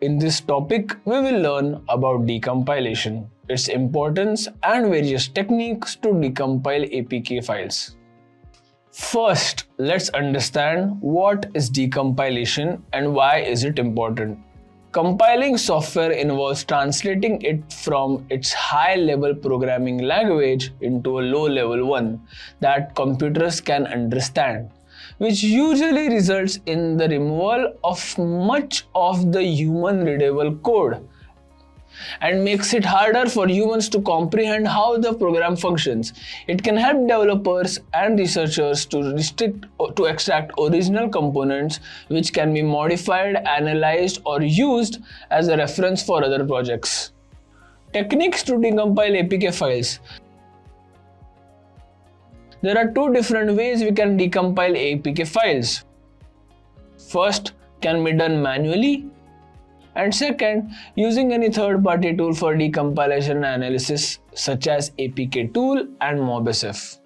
In this topic, we will learn about decompilation, its importance and various techniques to decompile APK files. First, let's understand what is decompilation and why is it important. Compiling software involves translating it from its high-level programming language into a low-level one that computers can understand, which usually results in the removal of much of the human-readable code and makes it harder for humans to comprehend how the program functions. It can help developers and researchers to extract original components which can be modified, analyzed, or used as a reference for other projects. Techniques to decompile APK files. There are two different ways we can decompile APK files. First, can be done manually, and second, using any third-party tool for decompilation analysis such as APK tool and MobSF.